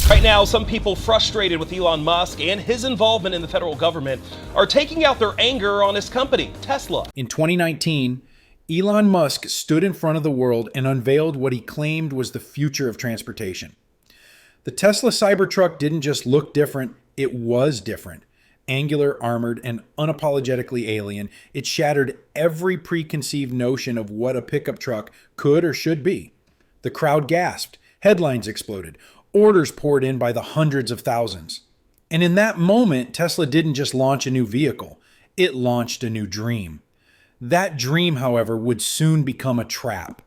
Right now, some people frustrated with Elon Musk and his involvement in the federal government are taking out their anger on his company, Tesla. In 2019, Elon Musk stood in front of the world and unveiled what he claimed was the future of transportation. The Tesla Cybertruck didn't just look different, it was different. Angular, armored, and unapologetically alien, it shattered every preconceived notion of what a pickup truck could or should be. The crowd gasped, headlines exploded, orders poured in by the hundreds of thousands. And in that moment, Tesla didn't just launch a new vehicle, it launched a new dream. That dream, however, would soon become a trap.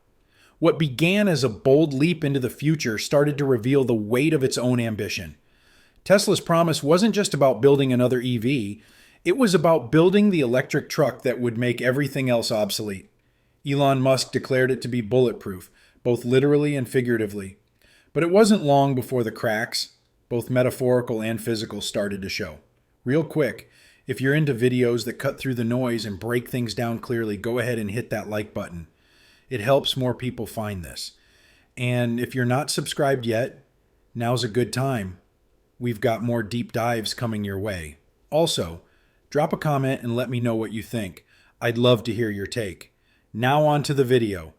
What began as a bold leap into the future started to reveal the weight of its own ambition. Tesla's promise wasn't just about building another EV, it was about building the electric truck that would make everything else obsolete. Elon Musk declared it to be bulletproof, both literally and figuratively. But it wasn't long before the cracks, both metaphorical and physical, started to show. Real quick, if you're into videos that cut through the noise and break things down clearly, go ahead and hit that like button. It helps more people find this. And if you're not subscribed yet, now's a good time. We've got more deep dives coming your way. Also, drop a comment and let me know what you think. I'd love to hear your take. Now on to the video.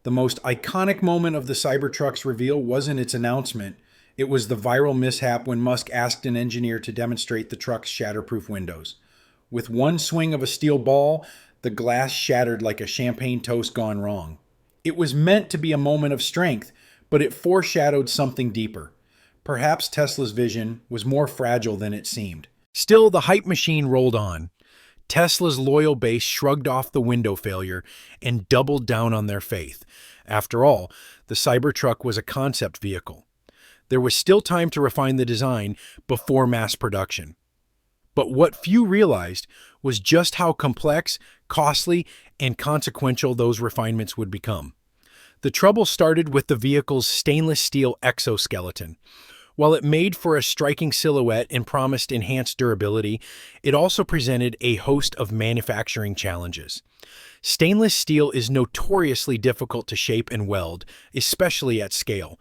The most iconic moment of the Cybertruck's reveal wasn't its announcement. It was the viral mishap when Musk asked an engineer to demonstrate the truck's shatterproof windows. With one swing of a steel ball, the glass shattered like a champagne toast gone wrong. It was meant to be a moment of strength, but it foreshadowed something deeper. Perhaps Tesla's vision was more fragile than it seemed. Still, the hype machine rolled on. Tesla's loyal base shrugged off the window failure and doubled down on their faith. After all, the Cybertruck was a concept vehicle. There was still time to refine the design before mass production. But what few realized was just how complex, costly, and consequential those refinements would become. The trouble started with the vehicle's stainless steel exoskeleton. While it made for a striking silhouette and promised enhanced durability, it also presented a host of manufacturing challenges. Stainless steel is notoriously difficult to shape and weld, especially at scale.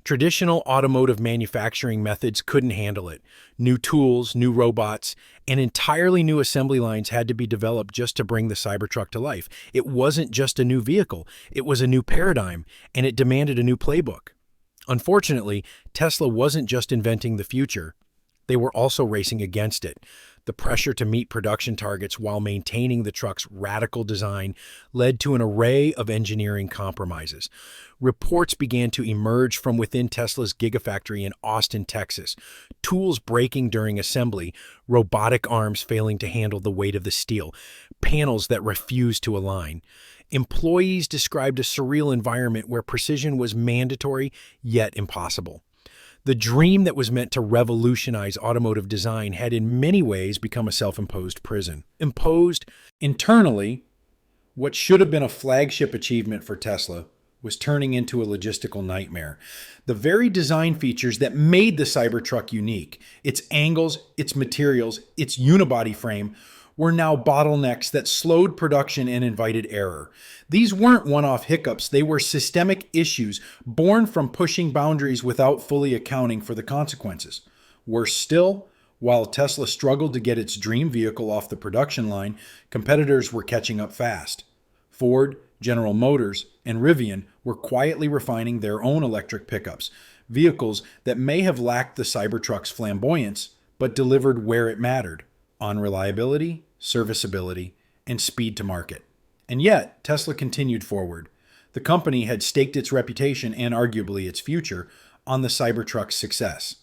Traditional automotive manufacturing methods couldn't handle it. New tools, new robots, and entirely new assembly lines had to be developed just to bring the Cybertruck to life. It wasn't just a new vehicle, it was a new paradigm, and it demanded a new playbook. Unfortunately, Tesla wasn't just inventing the future, they were also racing against it. The pressure to meet production targets while maintaining the truck's radical design led to an array of engineering compromises. Reports began to emerge from within Tesla's gigafactory in Austin, Texas. Tools breaking during assembly, robotic arms failing to handle the weight of the steel, panels that refused to align. Employees described a surreal environment where precision was mandatory yet impossible. The dream that was meant to revolutionize automotive design had in many ways become a self-imposed prison. Imposed internally, what should have been a flagship achievement for Tesla was turning into a logistical nightmare. The very design features that made the Cybertruck unique, its angles, its materials, its unibody frame, were now bottlenecks that slowed production and invited error. These weren't one-off hiccups, they were systemic issues born from pushing boundaries without fully accounting for the consequences. Worse still, while Tesla struggled to get its dream vehicle off the production line, competitors were catching up fast. Ford, General Motors, and Rivian were quietly refining their own electric pickups, vehicles that may have lacked the Cybertruck's flamboyance, but delivered where it mattered, on reliability, serviceability, and speed to market. And yet, Tesla continued forward. The company had staked its reputation and arguably its future on the Cybertruck's success.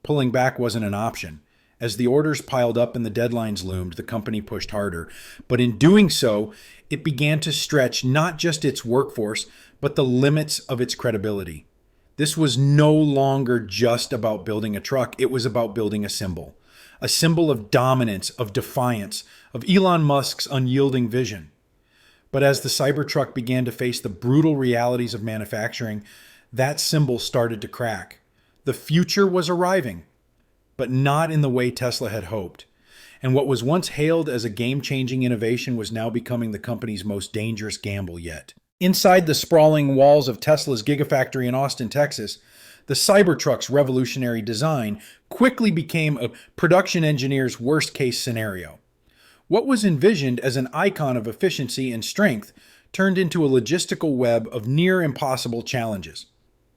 Pulling back wasn't an option. As the orders piled up and the deadlines loomed, the company pushed harder. But in doing so, it began to stretch not just its workforce, but the limits of its credibility. This was no longer just about building a truck, it was about building a symbol of dominance, of defiance, of Elon Musk's unyielding vision. But as the Cybertruck began to face the brutal realities of manufacturing, that symbol started to crack. The future was arriving, but not in the way Tesla had hoped. And what was once hailed as a game-changing innovation was now becoming the company's most dangerous gamble yet. Inside the sprawling walls of Tesla's gigafactory in Austin, Texas, The Cybertruck's revolutionary design quickly became a production engineer's worst-case scenario. What was envisioned as an icon of efficiency and strength turned into a logistical web of near-impossible challenges.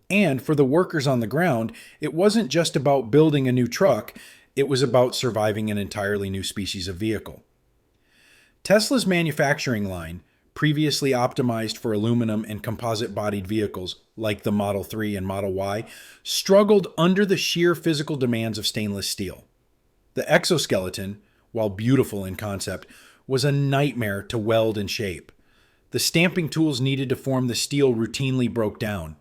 And for the workers on the ground, it wasn't just about building a new truck, it was about surviving an entirely new species of vehicle. Tesla's manufacturing line, previously optimized for aluminum and composite-bodied vehicles like the Model 3 and Model Y, struggled under the sheer physical demands of stainless steel. The exoskeleton, while beautiful in concept, was a nightmare to weld and shape. The stamping tools needed to form the steel routinely broke down.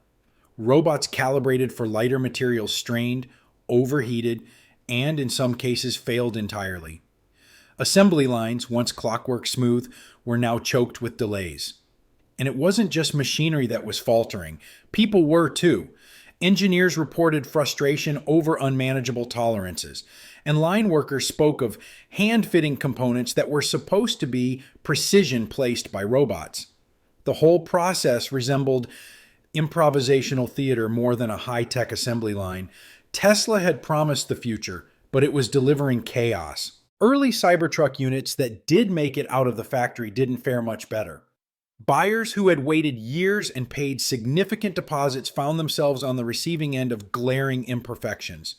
Robots calibrated for lighter materials strained, overheated, and in some cases failed entirely. Assembly lines, once clockwork smooth, were now choked with delays. And it wasn't just machinery that was faltering. People were too. Engineers reported frustration over unmanageable tolerances, and line workers spoke of hand-fitting components that were supposed to be precision placed by robots. The whole process resembled improvisational theater more than a high-tech assembly line. Tesla had promised the future, but it was delivering chaos. Early Cybertruck units that did make it out of the factory didn't fare much better. Buyers who had waited years and paid significant deposits found themselves on the receiving end of glaring imperfections.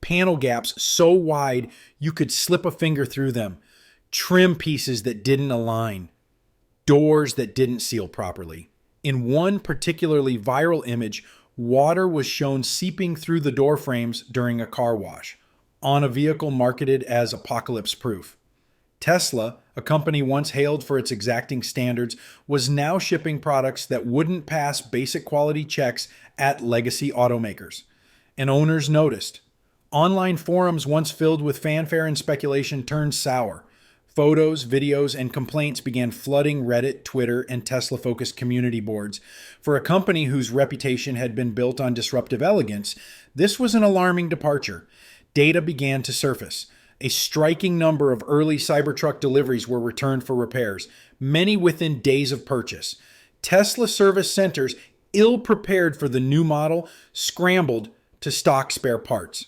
Panel gaps so wide you could slip a finger through them, trim pieces that didn't align, doors that didn't seal properly. In one particularly viral image, water was shown seeping through the door frames during a car wash, on a vehicle marketed as apocalypse-proof. Tesla, a company once hailed for its exacting standards, was now shipping products that wouldn't pass basic quality checks at legacy automakers. And owners noticed. Online forums once filled with fanfare and speculation turned sour. Photos, videos, and complaints began flooding Reddit, Twitter, and Tesla-focused community boards. For a company whose reputation had been built on disruptive elegance, this was an alarming departure. Data began to surface. A striking number of early Cybertruck deliveries were returned for repairs, many within days of purchase. Tesla service centers, ill-prepared for the new model, scrambled to stock spare parts.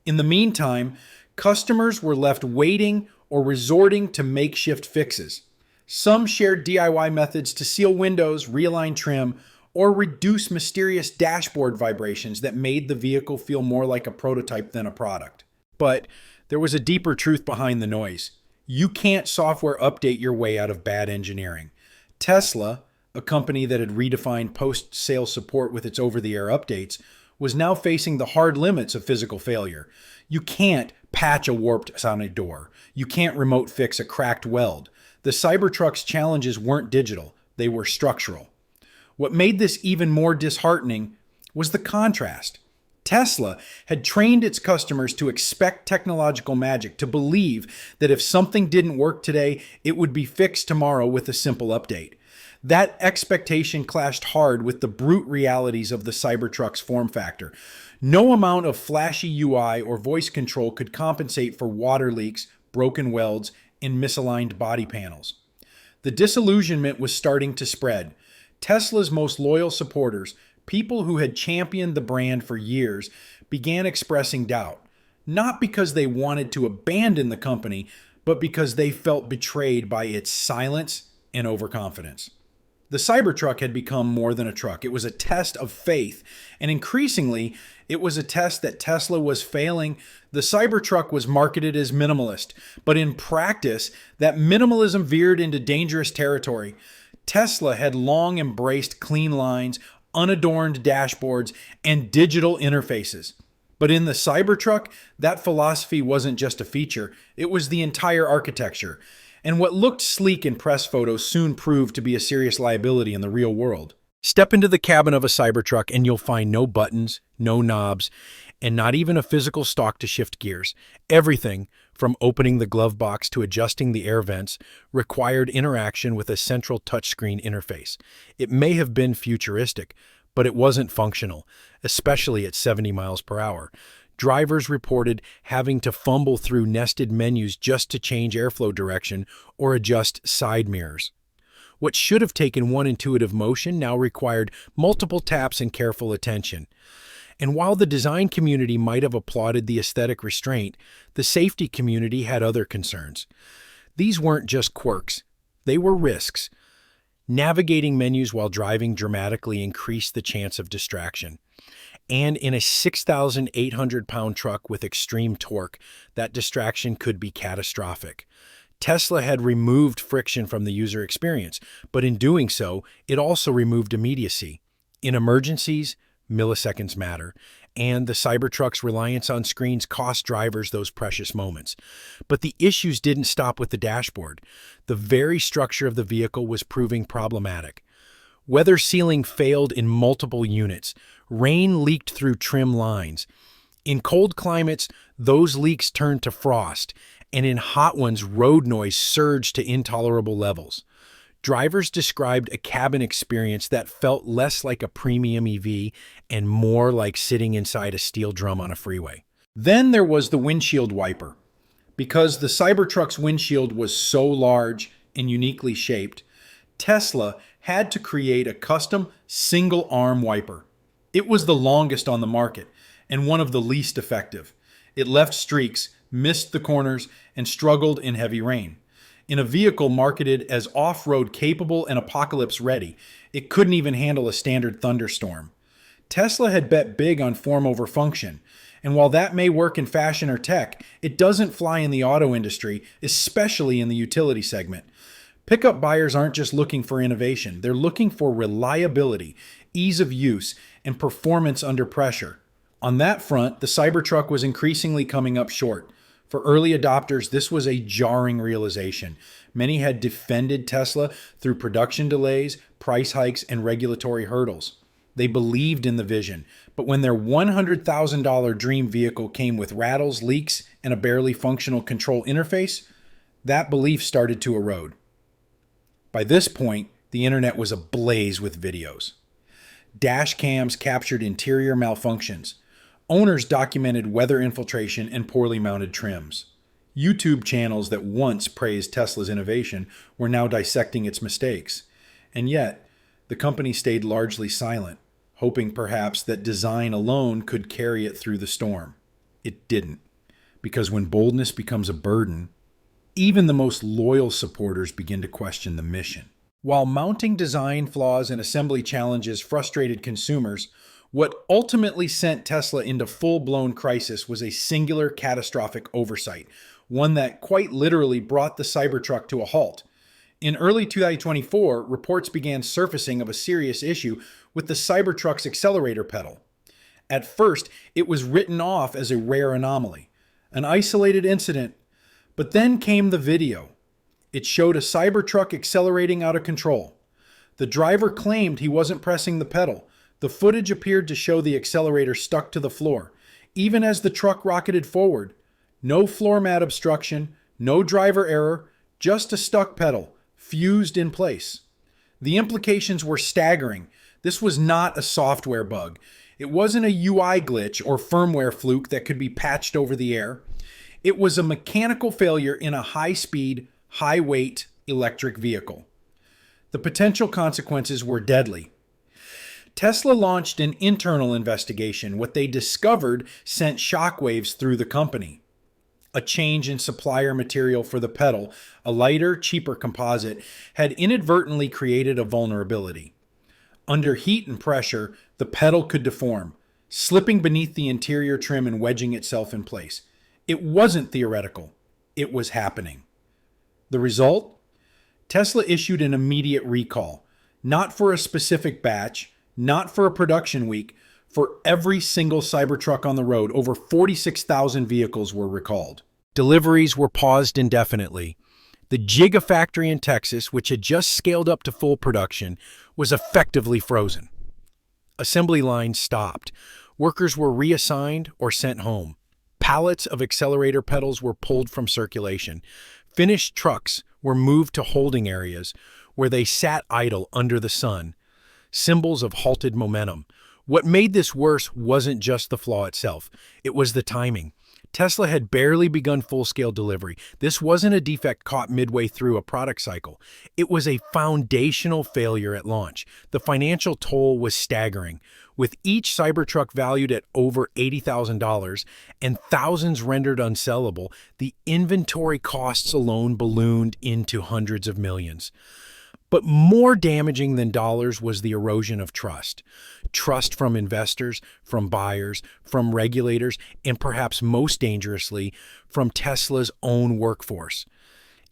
In the meantime, customers were left waiting or resorting to makeshift fixes. Some shared DIY methods to seal windows, realign trim, or reduce mysterious dashboard vibrations that made the vehicle feel more like a prototype than a product. But there was a deeper truth behind the noise. You can't software update your way out of bad engineering. Tesla, a company that had redefined post-sale support with its over-the-air updates, was now facing the hard limits of physical failure. You can't patch a warped sounding door. You can't remote fix a cracked weld. The Cybertruck's challenges weren't digital, they were structural. What made this even more disheartening was the contrast. Tesla had trained its customers to expect technological magic, to believe that if something didn't work today, it would be fixed tomorrow with a simple update. That expectation clashed hard with the brute realities of the Cybertruck's form factor. No amount of flashy UI or voice control could compensate for water leaks, broken welds, and misaligned body panels. The disillusionment was starting to spread. Tesla's most loyal supporters, people who had championed the brand for years, began expressing doubt, not because they wanted to abandon the company, but because they felt betrayed by its silence and overconfidence. The Cybertruck had become more than a truck. It was a test of faith, and increasingly, it was a test that Tesla was failing. The Cybertruck was marketed as minimalist, but in practice, that minimalism veered into dangerous territory. Tesla had long embraced clean lines, unadorned dashboards, and digital interfaces. But in the Cybertruck, that philosophy wasn't just a feature, it was the entire architecture. And what looked sleek in press photos soon proved to be a serious liability in the real world. Step into the cabin of a Cybertruck and you'll find no buttons, no knobs, and not even a physical stalk to shift gears. Everything, from opening the glove box to adjusting the air vents, required interaction with a central touchscreen interface. It may have been futuristic, but it wasn't functional, especially at 70 miles per hour. Drivers reported having to fumble through nested menus just to change airflow direction or adjust side mirrors. What should have taken one intuitive motion now required multiple taps and careful attention. And while the design community might have applauded the aesthetic restraint, the safety community had other concerns. These weren't just quirks, they were risks. Navigating menus while driving dramatically increased the chance of distraction. And in a 6,800-pound truck with extreme torque, that distraction could be catastrophic. Tesla had removed friction from the user experience, but in doing so, it also removed immediacy. In emergencies, milliseconds matter, and the Cybertruck's reliance on screens cost drivers those precious moments. But the issues didn't stop with the dashboard. The very structure of the vehicle was proving problematic. Weather sealing failed in multiple units. Rain leaked through trim lines. In cold climates, those leaks turned to frost, and in hot ones, road noise surged to intolerable levels. Drivers described a cabin experience that felt less like a premium EV and more like sitting inside a steel drum on a freeway. Then there was the windshield wiper. Because the Cybertruck's windshield was so large and uniquely shaped, Tesla had to create a custom single-arm wiper. It was the longest on the market and one of the least effective. It left streaks, missed the corners, and struggled in heavy rain. In a vehicle marketed as off-road capable and apocalypse ready, it couldn't even handle a standard thunderstorm. Tesla had bet big on form over function, and while that may work in fashion or tech, it doesn't fly in the auto industry, especially in the utility segment. Pickup buyers aren't just looking for innovation, they're looking for reliability, ease of use, and performance under pressure. On that front, the Cybertruck was increasingly coming up short. For early adopters, this was a jarring realization. Many had defended Tesla through production delays, price hikes, and regulatory hurdles. They believed in the vision, but when their $100,000 dream vehicle came with rattles, leaks, and a barely functional control interface, that belief started to erode. By this point, the internet was ablaze with videos. Dash cams captured interior malfunctions. Owners documented weather infiltration and poorly mounted trims. YouTube channels that once praised Tesla's innovation were now dissecting its mistakes. And yet, the company stayed largely silent, hoping perhaps that design alone could carry it through the storm. It didn't, because when boldness becomes a burden, even the most loyal supporters begin to question the mission. While mounting design flaws and assembly challenges frustrated consumers, what ultimately sent Tesla into full-blown crisis was a singular catastrophic oversight, one that quite literally brought the Cybertruck to a halt. In early 2024, reports began surfacing of a serious issue with the Cybertruck's accelerator pedal. At first, it was written off as a rare anomaly, an isolated incident, but then came the video. It showed a Cybertruck accelerating out of control. The driver claimed he wasn't pressing the pedal. The footage appeared to show the accelerator stuck to the floor, even as the truck rocketed forward. No floor mat obstruction, no driver error, just a stuck pedal, fused in place. The implications were staggering. This was not a software bug. It wasn't a UI glitch or firmware fluke that could be patched over the air. It was a mechanical failure in a high-speed, high-weight electric vehicle. The potential consequences were deadly. Tesla launched an internal investigation. What they discovered sent shockwaves through the company. A change in supplier material for the pedal, a lighter, cheaper composite, had inadvertently created a vulnerability. Under heat and pressure, the pedal could deform, slipping beneath the interior trim and wedging itself in place. It wasn't theoretical. It was happening. The result? Tesla issued an immediate recall, not for a specific batch, not for a production week, for every single Cybertruck on the road. Over 46,000 vehicles were recalled. Deliveries were paused indefinitely. The Gigafactory in Texas, which had just scaled up to full production, was effectively frozen. Assembly lines stopped. Workers were reassigned or sent home. Pallets of accelerator pedals were pulled from circulation. Finished trucks were moved to holding areas where they sat idle under the sun, symbols of halted momentum. What made this worse wasn't just the flaw itself. It was the timing. Tesla had barely begun full-scale delivery. This wasn't a defect caught midway through a product cycle. It was a foundational failure at launch. The financial toll was staggering, with each Cybertruck valued at over $80,000 and thousands rendered unsellable. The inventory costs alone ballooned into hundreds of millions. But more damaging than dollars was the erosion of trust. Trust from investors, from buyers, from regulators, and perhaps most dangerously, from Tesla's own workforce.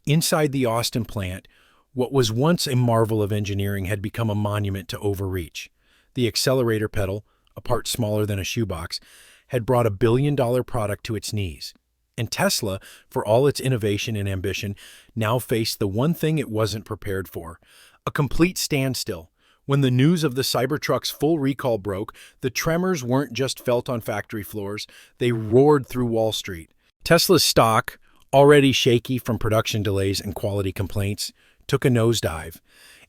Inside the Austin plant, what was once a marvel of engineering had become a monument to overreach. The accelerator pedal, a part smaller than a shoebox, had brought a billion-dollar product to its knees. And Tesla, for all its innovation and ambition, now faced the one thing it wasn't prepared for: a complete standstill. When the news of the Cybertruck's full recall broke, the tremors weren't just felt on factory floors, they roared through Wall Street. Tesla's stock, already shaky from production delays and quality complaints, took a nosedive.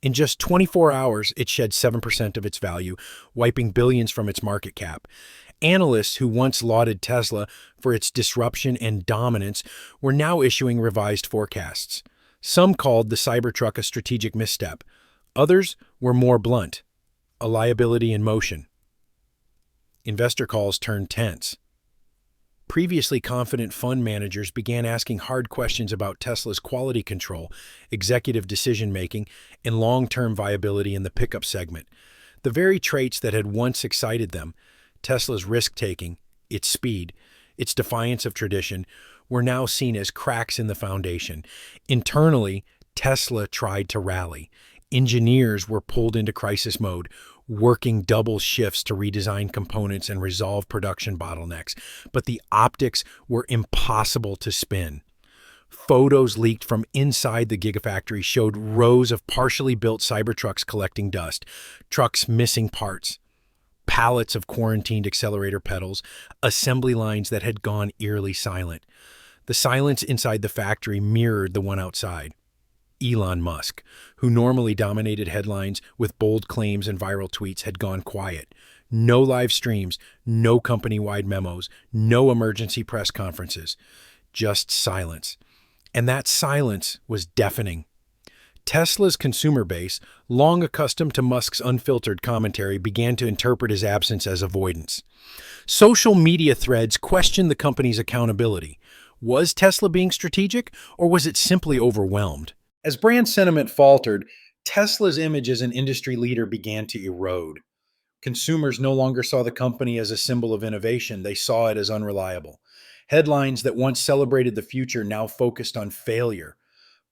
In just 24 hours, it shed 7% of its value, wiping billions from its market cap. Analysts who once lauded Tesla for its disruption and dominance were now issuing revised forecasts. Some called the Cybertruck a strategic misstep. Others were more blunt: a liability in motion. Investor calls turned tense. Previously confident fund managers began asking hard questions about Tesla's quality control, executive decision-making, and long-term viability in the pickup segment. The very traits that had once excited them, Tesla's risk-taking, its speed, its defiance of tradition, were now seen as cracks in the foundation. Internally, Tesla tried to rally. Engineers were pulled into crisis mode, working double shifts to redesign components and resolve production bottlenecks. But the optics were impossible to spin. Photos leaked from inside the Gigafactory showed rows of partially built Cybertrucks collecting dust, trucks missing parts, pallets of quarantined accelerator pedals, assembly lines that had gone eerily silent. The silence inside the factory mirrored the one outside. Elon Musk, who normally dominated headlines with bold claims and viral tweets, had gone quiet. No live streams, no company-wide memos, no emergency press conferences, just silence. And that silence was deafening. Tesla's consumer base, long accustomed to Musk's unfiltered commentary, began to interpret his absence as avoidance. Social media threads questioned the company's accountability. Was Tesla being strategic, or was it simply overwhelmed? As brand sentiment faltered, Tesla's image as an industry leader began to erode. Consumers no longer saw the company as a symbol of innovation, they saw it as unreliable. Headlines that once celebrated the future now focused on failure.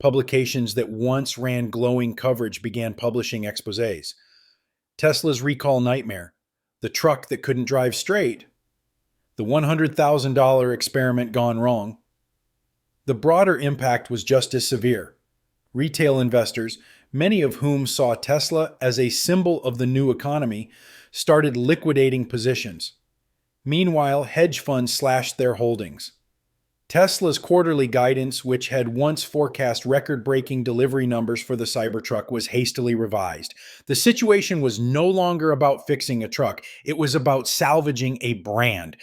Publications that once ran glowing coverage began publishing exposés. Tesla's recall nightmare, the truck that couldn't drive straight, the $100,000 experiment gone wrong. The broader impact was just as severe. Retail investors, many of whom saw Tesla as a symbol of the new economy, started liquidating positions. Meanwhile, hedge funds slashed their holdings. Tesla's quarterly guidance, which had once forecast record-breaking delivery numbers for the Cybertruck, was hastily revised. The situation was no longer about fixing a truck. It was about salvaging a brand.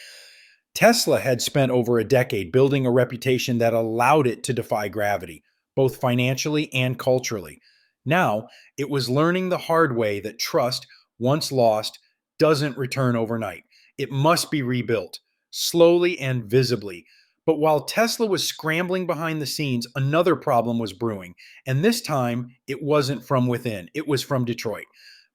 Tesla had spent over a decade building a reputation that allowed it to defy gravity, both financially and culturally. Now, it was learning the hard way that trust, once lost, doesn't return overnight. It must be rebuilt, slowly and visibly. But while Tesla was scrambling behind the scenes, another problem was brewing. And this time, it wasn't from within. It was from Detroit.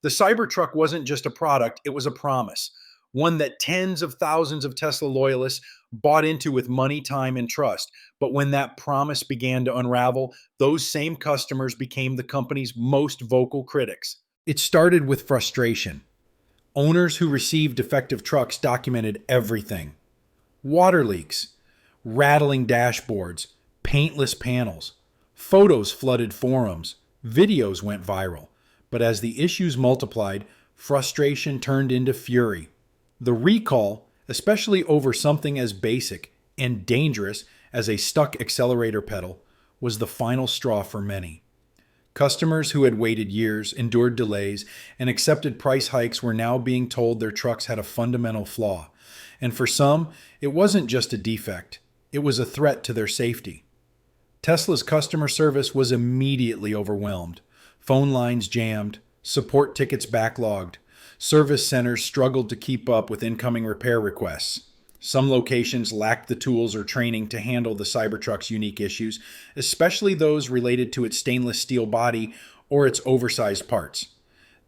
The Cybertruck wasn't just a product, it was a promise. One that tens of thousands of Tesla loyalists bought into with money, time, and trust. But when that promise began to unravel, those same customers became the company's most vocal critics. It started with frustration. Owners who received defective trucks documented everything. Water leaks, rattling dashboards, paintless panels. Photos flooded forums. Videos went viral. But as the issues multiplied, frustration turned into fury. The recall, especially over something as basic and dangerous as a stuck accelerator pedal, was the final straw for many. Customers who had waited years, endured delays, and accepted price hikes were now being told their trucks had a fundamental flaw. And for some, it wasn't just a defect. It was a threat to their safety. Tesla's customer service was immediately overwhelmed. Phone lines jammed, support tickets backlogged. Service centers struggled to keep up with incoming repair requests. Some locations lacked the tools or training to handle the Cybertruck's unique issues, especially those related to its stainless steel body or its oversized parts.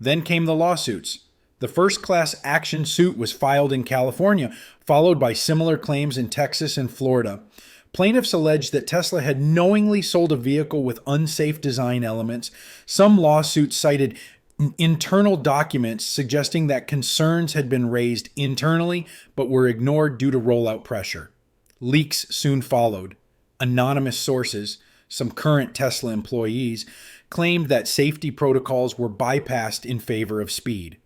Then came the lawsuits. The first class action suit was filed in California, followed by similar claims in Texas and Florida. Plaintiffs alleged that Tesla had knowingly sold a vehicle with unsafe design elements. Some lawsuits cited internal documents suggesting that concerns had been raised internally but were ignored due to rollout pressure. Leaks soon followed. Anonymous sources, some current Tesla employees, claimed that safety protocols were bypassed in favor of speed.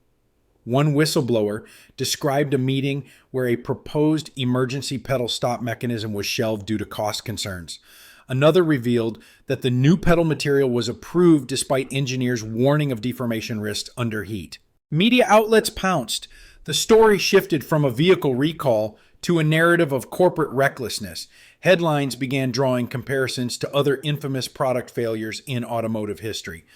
One whistleblower described a meeting where a proposed emergency pedal stop mechanism was shelved due to cost concerns. Another revealed that the new pedal material was approved despite engineers' warning of deformation risks under heat. Media outlets pounced. The story shifted from a vehicle recall to a narrative of corporate recklessness. Headlines began drawing comparisons to other infamous product failures in automotive history.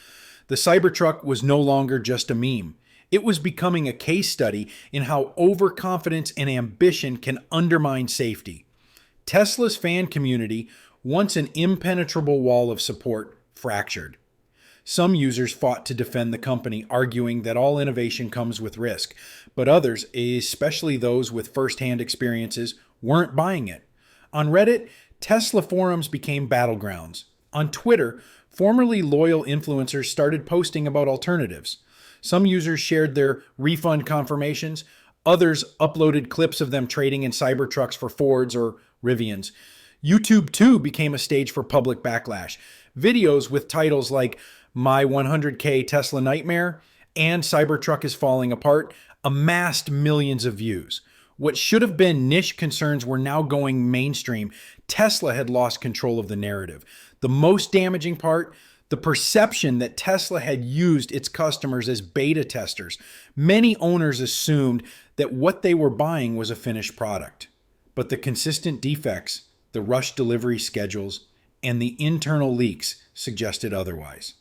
The Cybertruck was no longer just a meme. It was becoming a case study in how overconfidence and ambition can undermine safety. Tesla's fan community, once an impenetrable wall of support, fractured. Some users fought to defend the company, arguing that all innovation comes with risk, but others, especially those with first-hand experiences, weren't buying it. On Reddit, Tesla forums became battlegrounds. On Twitter, formerly loyal influencers started posting about alternatives. Some users shared their refund confirmations. Others uploaded clips of them trading in Cybertrucks for Fords or Rivians. YouTube, too, became a stage for public backlash. Videos with titles like My 100K Tesla Nightmare and Cybertruck is Falling Apart amassed millions of views. What should have been niche concerns were now going mainstream. Tesla had lost control of the narrative. The most damaging part, the perception that Tesla had used its customers as beta testers. Many owners assumed that what they were buying was a finished product. But the consistent defects, the rushed delivery schedules, and the internal leaks suggested otherwise.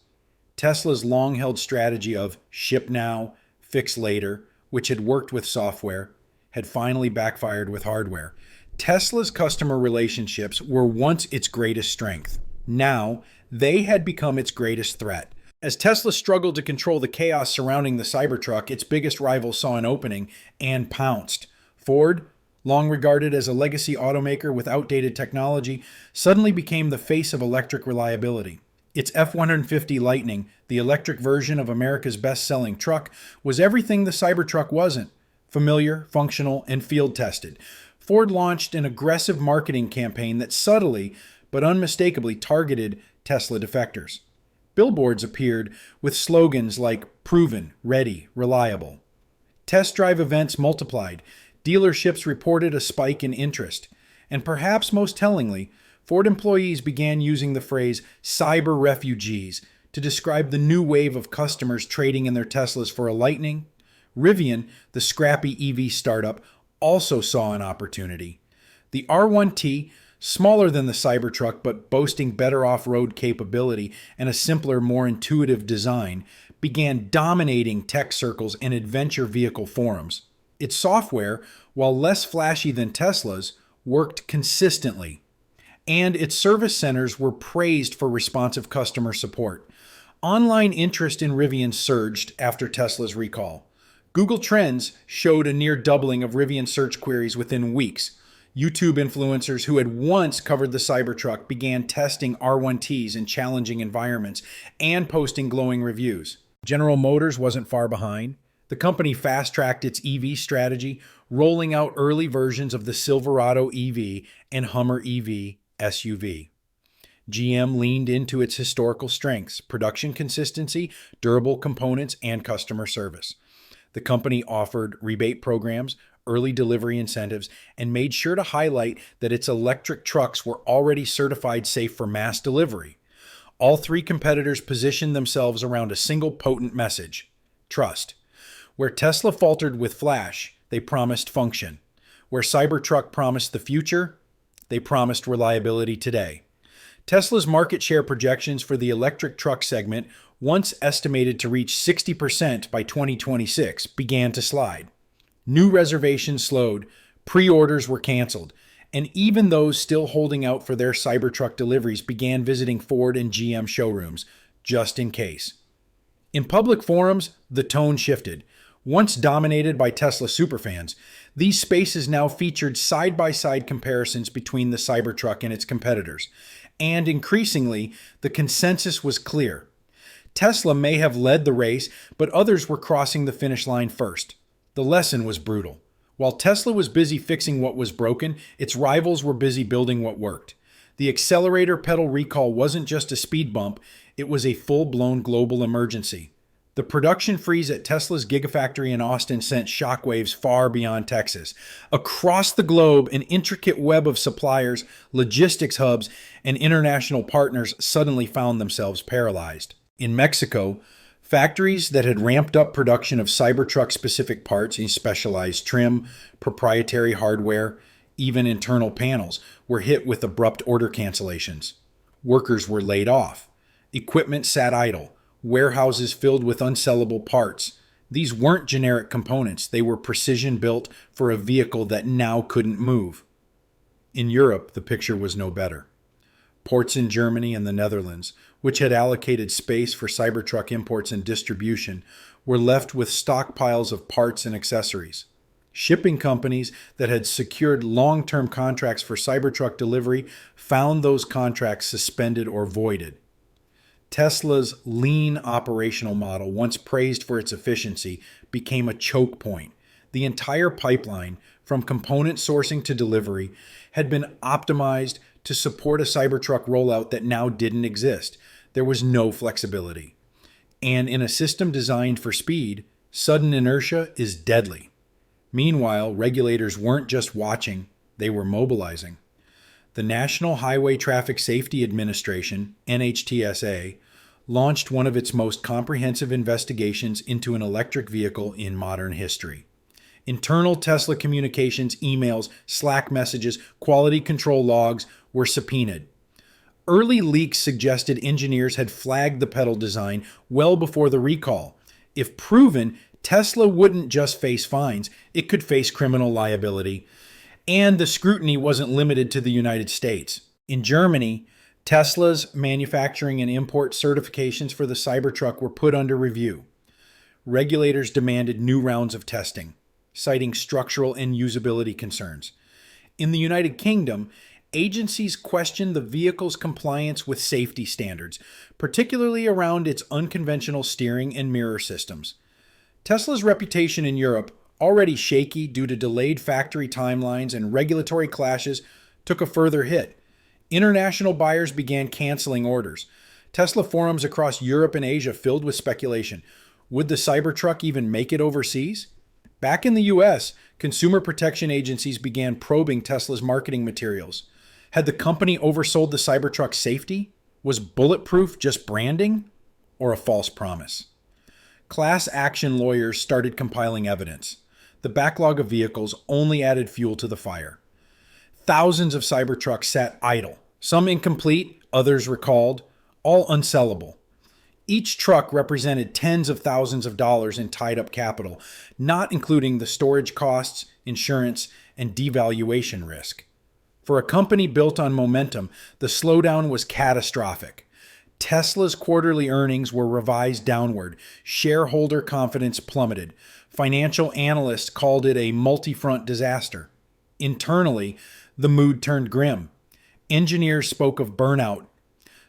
Tesla's long-held strategy of ship now, fix later, which had worked with software, had finally backfired with hardware. Tesla's customer relationships were once its greatest strength. Now, they had become its greatest threat. As Tesla struggled to control the chaos surrounding the Cybertruck, its biggest rival saw an opening and pounced. Ford, long regarded as a legacy automaker with outdated technology, suddenly became the face of electric reliability. Its F-150 Lightning, the electric version of America's best-selling truck, was everything the Cybertruck wasn't: familiar, functional, and field-tested. Ford launched an aggressive marketing campaign that subtly but unmistakably targeted Tesla defectors. Billboards appeared with slogans like proven, ready, reliable. Test drive events multiplied. Dealerships reported a spike in interest. And perhaps most tellingly, Ford employees began using the phrase cyber refugees to describe the new wave of customers trading in their Teslas for a Lightning. Rivian, the scrappy EV startup, also saw an opportunity. The R1T, smaller than the Cybertruck but boasting better off-road capability and a simpler, more intuitive design, began dominating tech circles and adventure vehicle forums. Its software, while less flashy than Tesla's, worked consistently, and its service centers were praised for responsive customer support. Online interest in Rivian surged after Tesla's recall. Google Trends showed a near doubling of Rivian search queries within weeks. YouTube influencers who had once covered the Cybertruck began testing R1Ts in challenging environments and posting glowing reviews. General Motors wasn't far behind. The company fast-tracked its EV strategy, rolling out early versions of the Silverado EV and Hummer EV SUV. GM leaned into its historical strengths: production consistency, durable components, and customer service. The company offered rebate programs, early delivery incentives, and made sure to highlight that its electric trucks were already certified safe for mass delivery. All three competitors positioned themselves around a single potent message: trust. Where Tesla faltered with flash, they promised function. Where Cybertruck promised the future, they promised reliability today. Tesla's market share projections for the electric truck segment, once estimated to reach 60% by 2026, began to slide. New reservations slowed, pre-orders were canceled, and even those still holding out for their Cybertruck deliveries began visiting Ford and GM showrooms, just in case. In public forums, the tone shifted. Once dominated by Tesla superfans, these spaces now featured side-by-side comparisons between the Cybertruck and its competitors. And increasingly, the consensus was clear. Tesla may have led the race, but others were crossing the finish line first. The lesson was brutal. While Tesla was busy fixing what was broken, its rivals were busy building what worked. The accelerator pedal recall wasn't just a speed bump, it was a full-blown global emergency. The production freeze at Tesla's Gigafactory in Austin sent shockwaves far beyond Texas. Across the globe, an intricate web of suppliers, logistics hubs, and international partners suddenly found themselves paralyzed. In Mexico, factories that had ramped up production of Cybertruck-specific parts in specialized trim, proprietary hardware, even internal panels, were hit with abrupt order cancellations. Workers were laid off. Equipment sat idle. Warehouses filled with unsellable parts. These weren't generic components. They were precision built for a vehicle that now couldn't move. In Europe, the picture was no better. Ports in Germany and the Netherlands, which had allocated space for Cybertruck imports and distribution, were left with stockpiles of parts and accessories. Shipping companies that had secured long-term contracts for Cybertruck delivery found those contracts suspended or voided. Tesla's lean operational model, once praised for its efficiency, became a choke point. The entire pipeline, from component sourcing to delivery, had been optimized to support a Cybertruck rollout that now didn't exist. There was no flexibility. And in a system designed for speed, sudden inertia is deadly. Meanwhile, regulators weren't just watching, they were mobilizing. The National Highway Traffic Safety Administration, NHTSA, launched one of its most comprehensive investigations into an electric vehicle in modern history. Internal Tesla communications, emails, Slack messages, quality control logs were subpoenaed. Early leaks suggested engineers had flagged the pedal design well before the recall. If proven, Tesla wouldn't just face fines, it could face criminal liability. And the scrutiny wasn't limited to the United States. In Germany, Tesla's manufacturing and import certifications for the Cybertruck were put under review. Regulators demanded new rounds of testing, citing structural and usability concerns. In the United Kingdom, agencies questioned the vehicle's compliance with safety standards, particularly around its unconventional steering and mirror systems. Tesla's reputation in Europe, already shaky due to delayed factory timelines and regulatory clashes, took a further hit. International buyers began canceling orders. Tesla forums across Europe and Asia filled with speculation. Would the Cybertruck even make it overseas? Back in the US, consumer protection agencies began probing Tesla's marketing materials. Had the company oversold the Cybertruck's safety? Was bulletproof just branding or a false promise? Class action lawyers started compiling evidence. The backlog of vehicles only added fuel to the fire. Thousands of Cybertrucks sat idle, some incomplete, others recalled, all unsellable. Each truck represented tens of thousands of dollars in tied-up capital, not including the storage costs, insurance, and devaluation risk. For a company built on momentum, the slowdown was catastrophic. Tesla's quarterly earnings were revised downward. Shareholder confidence plummeted. Financial analysts called it a multi-front disaster. Internally, the mood turned grim. Engineers spoke of burnout.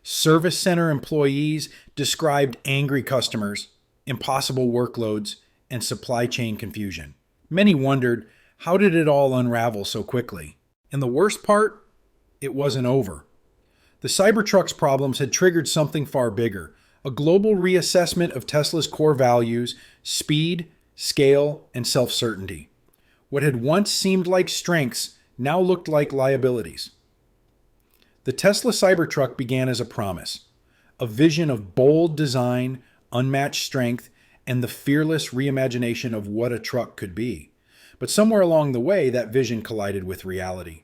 Service center employees described angry customers, impossible workloads, and supply chain confusion. Many wondered, how did it all unravel so quickly? And the worst part, it wasn't over. The Cybertruck's problems had triggered something far bigger, a global reassessment of Tesla's core values, speed, scale, and self-certainty. What had once seemed like strengths now looked like liabilities. The Tesla Cybertruck began as a promise, a vision of bold design, unmatched strength, and the fearless reimagination of what a truck could be. But somewhere along the way, that vision collided with reality.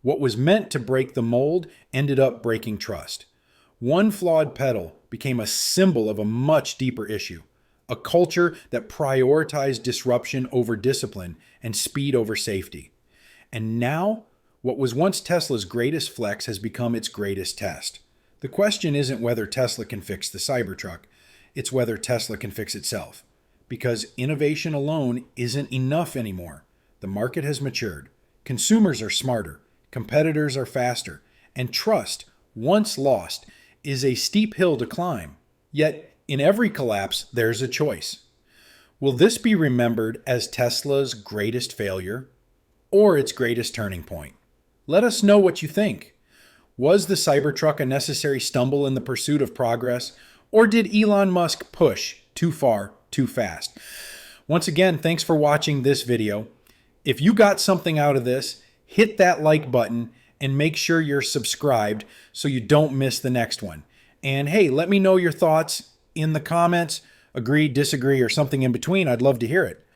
What was meant to break the mold ended up breaking trust. One flawed pedal became a symbol of a much deeper issue, a culture that prioritized disruption over discipline and speed over safety. And now, what was once Tesla's greatest flex has become its greatest test. The question isn't whether Tesla can fix the Cybertruck, it's whether Tesla can fix itself. Because innovation alone isn't enough anymore. The market has matured. Consumers are smarter. Competitors are faster. And trust, once lost, is a steep hill to climb. Yet, in every collapse, there's a choice. Will this be remembered as Tesla's greatest failure or its greatest turning point? Let us know what you think. Was the Cybertruck a necessary stumble in the pursuit of progress, or did Elon Musk push too far, too fast? Once again, thanks for watching this video. If you got something out of this, hit that like button and make sure you're subscribed so you don't miss the next one. And hey, let me know your thoughts in the comments. Agree, disagree, or something in between. I'd love to hear it.